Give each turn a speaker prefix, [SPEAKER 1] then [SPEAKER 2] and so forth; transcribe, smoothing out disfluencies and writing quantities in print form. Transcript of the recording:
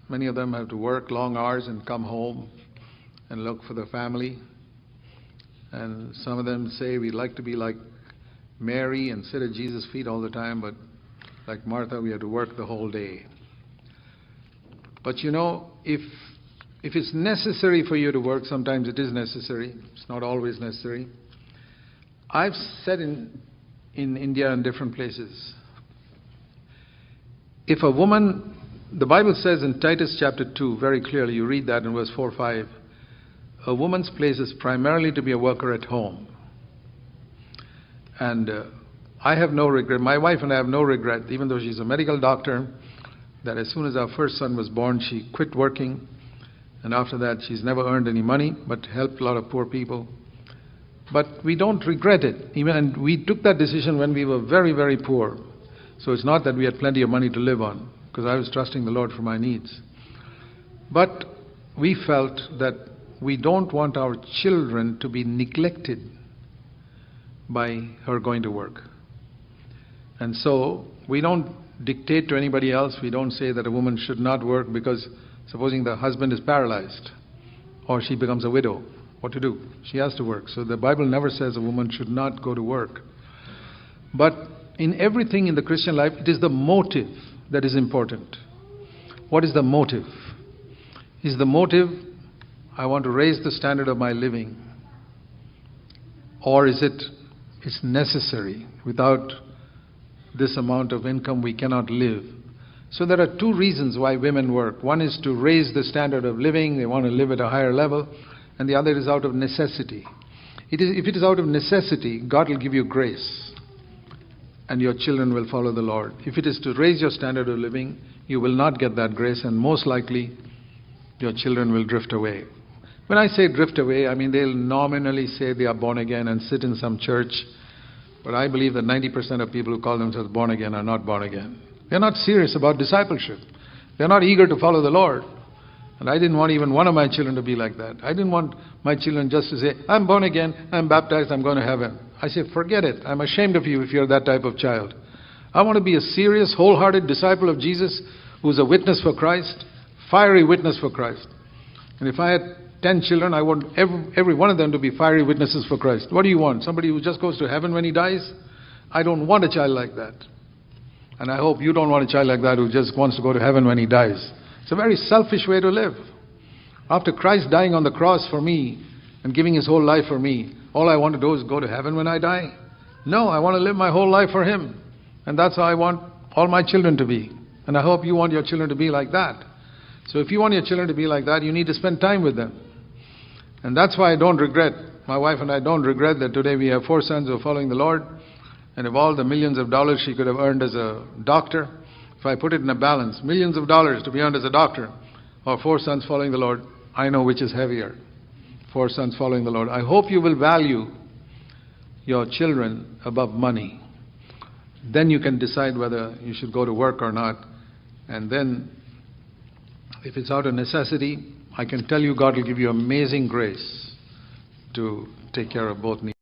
[SPEAKER 1] Many of them have to work long hours and come home and look for the family. And some of them say, we'd like to be like Mary and sit at Jesus' feet all the time, but like Martha, we have to work the whole day. But you know, if it's necessary for you to work, sometimes it is necessary. It's not always necessary. I've said in India and different places, if a woman, the Bible says in Titus chapter 2, very clearly, you read that in verse 4 or 5, a woman's place is primarily to be a worker at home. And I have no regret, my wife and I have no regret, even though she's a medical doctor, that as soon as our first son was born, she quit working. And after that, she's never earned any money, but helped a lot of poor people. But we don't regret it. And we took that decision when we were very, very poor. So it's not that we had plenty of money to live on, because I was trusting the Lord for my needs. But we felt that we don't want our children to be neglected by her going to work. And so we don't dictate to anybody else. We don't say that a woman should not work because supposing the husband is paralyzed or she becomes a widow, what to do? She has to work. So the Bible never says a woman should not go to work. But in everything in the Christian life, it is the motive that is important. What is the motive? Is the motive, I want to raise the standard of my living? Or is it, it's necessary? Without this amount of income, we cannot live. So there are two reasons why women work. One is to raise the standard of living. They want to live at a higher level. And the other is out of necessity. If it is out of necessity, God will give you grace. And your children will follow the Lord. If it is to raise your standard of living, you will not get that grace, and most likely your children will drift away. When I say drift away, I mean they'll nominally say they are born again and sit in some church, but I believe that 90% of people who call themselves born again are not born again. They're not serious about discipleship. They're not eager to follow the Lord. And I didn't want even one of my children to be like that. I didn't want my children just to say, I'm born again, I'm baptized, I'm going to heaven. I say, forget it. I'm ashamed of you if you're that type of child. I want to be a serious, wholehearted disciple of Jesus who's a witness for Christ, fiery witness for Christ. And if I had 10 children, I want every one of them to be fiery witnesses for Christ. What do you want? Somebody who just goes to heaven when he dies? I don't want a child like that. And I hope you don't want a child like that who just wants to go to heaven when he dies. It's a very selfish way to live. After Christ dying on the cross for me and giving his whole life for me, all I want to do is go to heaven when I die? No, I want to live my whole life for him. And that's how I want all my children to be. And I hope you want your children to be like that. So if you want your children to be like that, you need to spend time with them. And that's why I don't regret, my wife and I don't regret that today we have 4 sons who are following the Lord. And of all the millions of dollars she could have earned as a doctor, if I put it in a balance, millions of dollars to be earned as a doctor, or 4 sons following the Lord, I know which is heavier. 4 sons following the Lord. I hope you will value your children above money. Then you can decide whether you should go to work or not. And then, if it's out of necessity, I can tell you God will give you amazing grace to take care of both needs.